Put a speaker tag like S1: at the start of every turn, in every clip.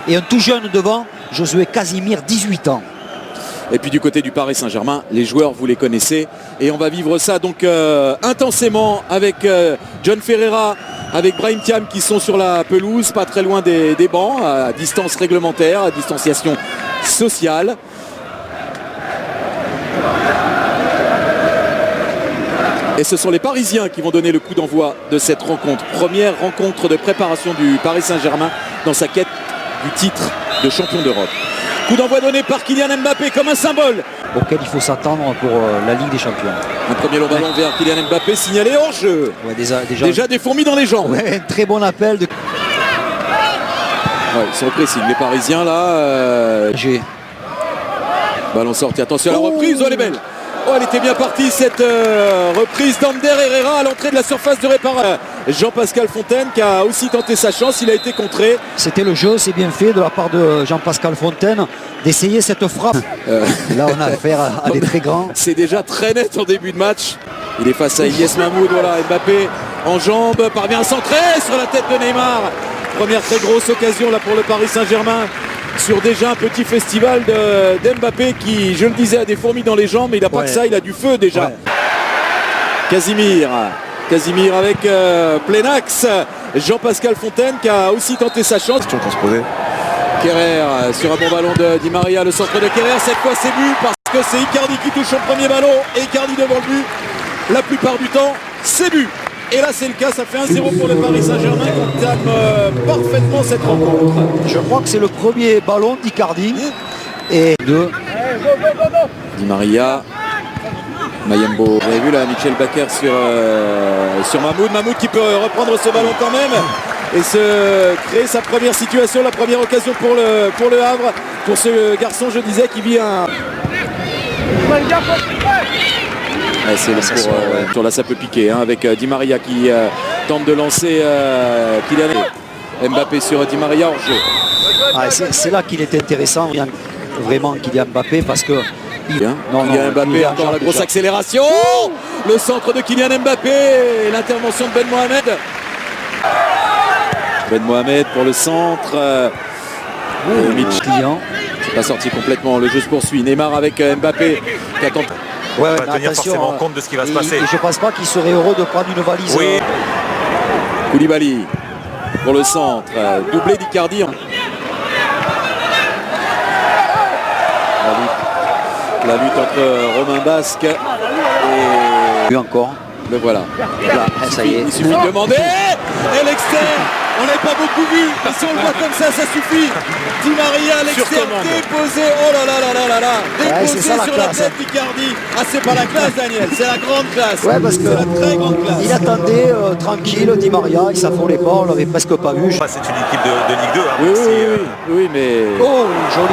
S1: Et un tout jeune devant, Josué Casimir, 18 ans.
S2: Et puis du côté du Paris Saint-Germain, les joueurs, vous les connaissez. Et on va vivre ça donc intensément avec John Ferreira, avec Brahim Thiam qui sont sur la pelouse, pas très loin des bancs, à distance réglementaire, à distanciation sociale. Et ce sont les Parisiens qui vont donner le coup d'envoi de cette rencontre. Première rencontre de préparation du Paris Saint-Germain dans sa quête du titre de champion d'Europe. Coup d'envoi donné par Kylian Mbappé comme un symbole
S1: auquel il faut s'attendre pour la Ligue des Champions.
S2: Un premier long ballon vers Kylian Mbappé signalé hors jeu.
S1: Ouais,
S2: déjà des fourmis dans les jambes.
S1: Ouais, très bon appel.
S2: Ouais, ils sont précis. Les Parisiens là. Ballon sorti. Attention à la reprise. Oh, elle est belle. Oh, elle était bien partie cette reprise d'Ander Herrera à l'entrée de la surface de réparation. Jean-Pascal Fontaine qui a aussi tenté sa chance, il a été contré.
S1: C'était le jeu, c'est bien fait de la part de Jean-Pascal Fontaine d'essayer cette frappe. Là on a affaire à des très grands.
S2: C'est déjà très net en début de match. Il est face à Ilyes Mahmoud, voilà, Mbappé en jambes, parvient à centrer sur la tête de Neymar. Première très grosse occasion là pour le Paris Saint-Germain. Sur déjà un petit festival d'Mbappé qui, je le disais, a des fourmis dans les jambes, mais il n'a pas que ça, il a du feu déjà. Ouais. Casimir avec plein axe. Jean-Pascal Fontaine qui a aussi tenté sa chance. Kerrer sur un bon ballon de Di Maria, le centre de Kerrer, cette fois c'est but parce que c'est Icardi qui touche son premier ballon et Icardi devant le but. La plupart du temps, c'est but. Et là c'est le cas, ça fait 1-0 pour le Paris Saint-Germain qui entame parfaitement cette rencontre.
S1: Je crois que c'est le premier ballon d'Icardi. Et de
S2: Di Maria, Mayembo. Vous avez vu là Michel Bakker sur Mahmoud qui peut reprendre ce ballon quand même et se créer sa première situation, la première occasion pour le Havre, pour ce garçon je disais qui vit un... C'est le tour là ça peut piquer hein, avec Di Maria qui tente de lancer Kylian Mbappé sur Di Maria hors jeu.
S1: C'est là qu'il est intéressant vraiment Kylian Mbappé parce que
S2: Kylian Mbappé encore la grosse accélération, le centre de Kylian Mbappé et l'intervention de Ben Mohamed pour le centre. C'est pas sorti complètement, le jeu se poursuit. Neymar avec Mbappé qui attend.
S3: Ouais, on va tenir forcément compte de ce qui va se passer.
S1: Et je pense pas qu'il serait heureux de prendre une valise.
S3: Oui.
S2: Koulibaly pour le centre, doublé d'Icardi. La lutte entre Romain Basque et...
S1: encore.
S2: Le voilà. Là,
S1: ça y est.
S2: Il suffit de demander. Et l'externe, on n'avait pas beaucoup vu. Mais si on le voit comme ça suffit. Di Maria, l'externe déposé. Oh là là là là là là. Déposé sur la tête d'Icardi. Ah, c'est pas la classe, Daniel. C'est la grande classe.
S1: Ouais, parce que
S2: c'est la très grande classe.
S1: Il attendait tranquille, Di Maria. Il s'affolait pas. On l'avait presque pas vu.
S3: C'est une équipe de Ligue 2. Hein,
S2: oui, mais...
S1: Oh, joli.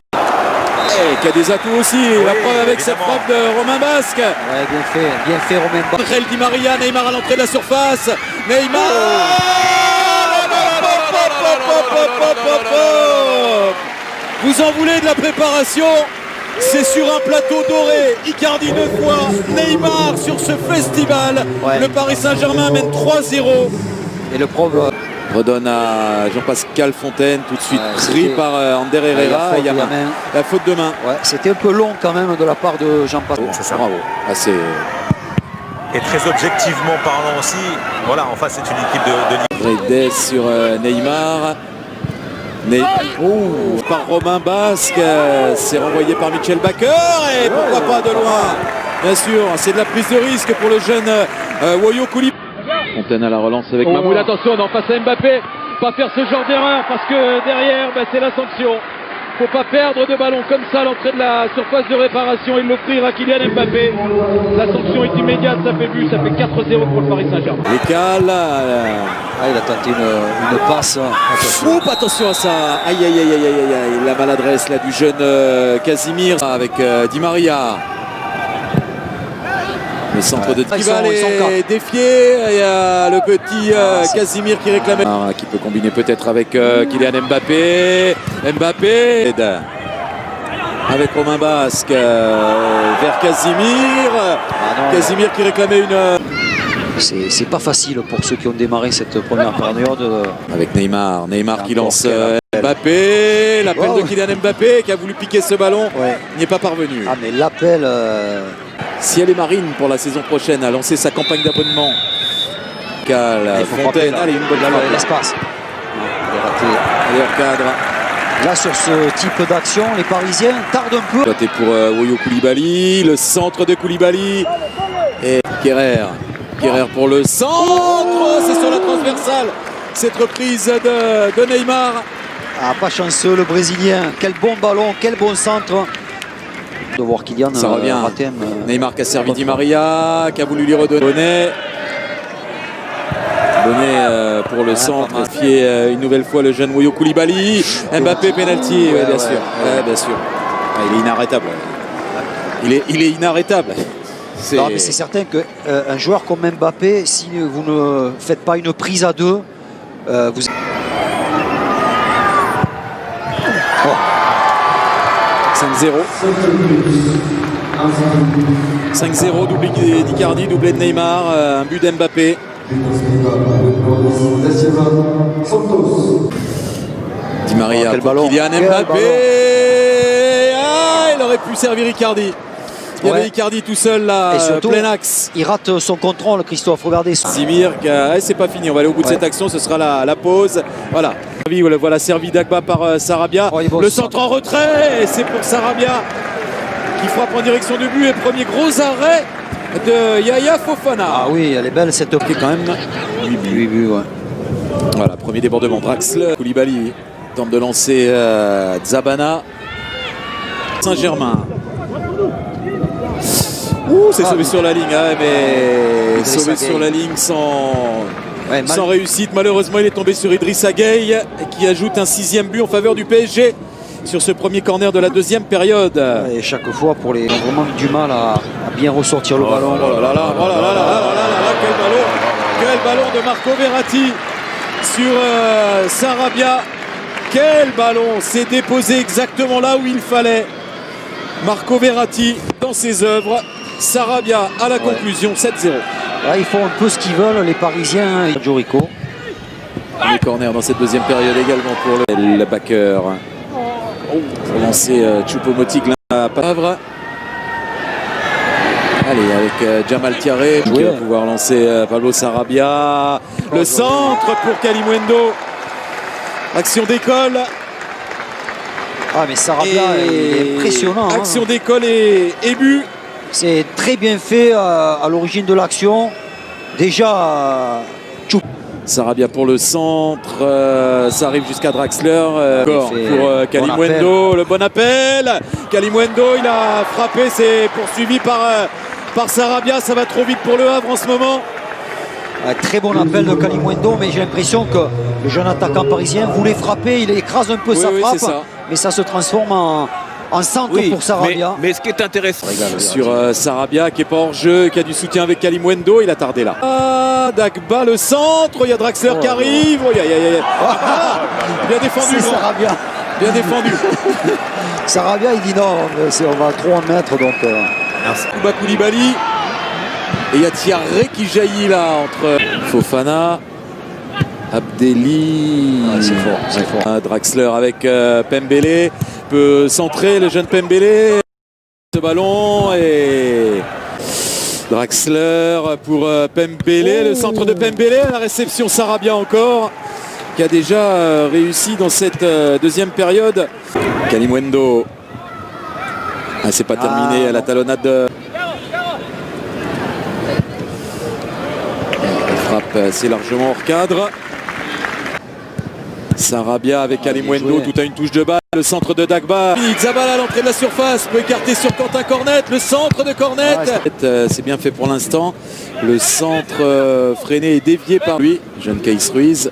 S2: Qui a des atouts aussi, la preuve avec cette frappe de Romain Basque.
S1: Ouais, bien fait Romain Basque.
S2: Di Maria, Neymar à l'entrée de la surface. Neymar Vous en voulez de la préparation? C'est sur un plateau doré. Icardi 2 fois, Neymar sur ce festival. Ouais. Le Paris Saint-Germain mène 3-0.
S1: Et le prof
S2: redonne à Jean-Pascal Fontaine, tout de suite pris par Ander Herrera. Il y a la faute de main.
S1: Ouais, c'était un peu long quand même de la part de Jean-Pascal.
S3: C'est ça.
S2: Bravo.
S3: Et très objectivement parlant aussi, voilà, en face c'est une équipe de Ligue
S2: 2. Sur Neymar. Par Romain Basque, c'est renvoyé par Michel Bakker et pourquoi pas de loin. Bien sûr, c'est de la prise de risque pour le jeune Woyo Koulibaly. Fontaine à la relance avec Mahmoud. Attention, on est en face à Mbappé. Pas faire ce genre d'erreur parce que derrière, c'est la sanction. Faut pas perdre de ballon comme ça à l'entrée de la surface de réparation et l'offrir à Kylian Mbappé. La sanction est immédiate, ça fait but, ça fait 4-0 pour le Paris Saint-Germain. L'écale.
S1: Il a tenté une passe.
S2: Attention à ça. Aïe. La maladresse là du jeune Casimir avec Di Maria. Le centre de Tival est défié. Il y a le petit Casimir qui réclamait. Qui peut combiner peut-être avec Kylian Mbappé. Avec Romain Basque vers Casimir. Casimir qui réclamait une...
S1: C'est pas facile pour ceux qui ont démarré cette première période.
S2: Avec Neymar qui lance Mbappé, l'appel de Kylian Mbappé qui a voulu piquer ce ballon, il n'y est pas parvenu.
S1: Ah mais l'appel...
S2: Ciel et Marine pour la saison prochaine a lancé sa campagne d'abonnement. Fontaine, allez, une bonne balle
S1: dans l'espace.
S2: Allez, hors cadre.
S1: Là, sur ce type d'action, les Parisiens tardent un peu.
S2: Doté pour Woyo Koulibaly, le centre de Koulibaly. Et Kerrer pour le centre, c'est sur la transversale. Cette reprise de Neymar.
S1: Ah, pas chanceux le Brésilien. Quel bon ballon, quel bon centre. De voir Kylian
S2: ça revient. Neymar qui a servi Di Maria, qui a voulu lui redonner. Pour le centre, une nouvelle fois le jeune Woyo Koulibaly. Mbappé, penalty, bien sûr. Bien sûr. Il est inarrêtable. Il est inarrêtable.
S1: Non, mais c'est certain qu'un joueur comme Mbappé, si vous ne faites pas une prise à deux, vous...
S2: 5-0, doublé d'Icardi, doublé de Neymar, un but d'Mbappé. Di Maria pour Kylian Mbappé. Il aurait pu servir Icardi. Il y avait Icardi tout seul là,
S1: et surtout,
S2: plein axe.
S1: Il rate son contrôle, Christophe. Regardez.
S2: Zimir, c'est pas fini. On va aller au bout de cette action. Ce sera la pause. Voilà. Voilà servi Dagba par Sarabia. Le centre en retrait. Et c'est pour Sarabia qui frappe en direction du but. Et premier gros arrêt de Yaya Fofana.
S1: Ah oui, elle est belle cette optique quand même. 8 buts,
S2: Voilà, premier débordement. Draxler. Koulibaly tente de lancer Zabana. Saint-Germain. C'est sauvé sur la ligne, mais sauvé sur la ligne sans réussite. Malheureusement, il est tombé sur Idrissa Gueye qui ajoute un 6e but en faveur du PSG sur ce premier corner de la deuxième période.
S1: Et chaque fois, pour les vraiment du mal à bien ressortir le ballon.
S2: Quel ballon de Marco Verratti sur Sarabia. Quel ballon, s'est déposé exactement là où il fallait. Marco Verratti dans ses œuvres. Sarabia à la conclusion, 7-0.
S1: Là, ils font un peu ce qu'ils veulent, les Parisiens. Jorico.
S2: Les corners dans cette deuxième période également pour le backer. Pour lancer Choupo-Moting à Pavre. Allez, avec Jamal Thiaré qui va pouvoir lancer Pablo Sarabia. Le centre pour Kalimuendo. Action d'école.
S1: Ah, mais Sarabia est impressionnant.
S2: Action d'école et but.
S1: C'est très bien fait à l'origine de l'action. Déjà,
S2: Sarabia pour le centre. Ça arrive jusqu'à Draxler. Pour Kalimuendo. Le bon appel. Kalimuendo, il a frappé. C'est poursuivi par Sarabia. Ça va trop vite pour le Havre en ce moment.
S1: Un très bon appel de Kalimuendo, mais j'ai l'impression que le jeune attaquant parisien voulait frapper. Il écrase un peu sa frappe, mais ça se transforme en centre pour Sarabia.
S3: Mais ce qui est intéressant
S2: sur Sarabia qui est pas hors jeu, qui a du soutien avec Kalimuendo, il a tardé là. Dagba le centre, il y a Draxler qui arrive. Bien défendu.
S1: Sarabia.
S2: Bien défendu.
S1: Sarabia il dit non, on va trop en mettre donc.
S2: Kuba Koulibaly. Et il y a Thiaré qui jaillit là entre Fofana, Abdelli.
S1: C'est fort.
S2: Draxler avec Pembele. Peut centrer le jeune Pembele. Ce ballon et Draxler pour Pembele. Le centre de Pembele. La réception Sarabia encore. Qui a déjà réussi dans cette deuxième période. Kalimuendo. C'est pas terminé. La talonnade de... C'est largement hors cadre. Sarabia avec Kalimuendo, tout à une touche de balle. Le centre de Dagba. Zabala à l'entrée de la surface. Peut écarter sur Quentin Cornet. Le centre de Cornet. C'est bien fait pour l'instant. Le centre freiné et dévié par lui. Jeune Keïs Ruiz.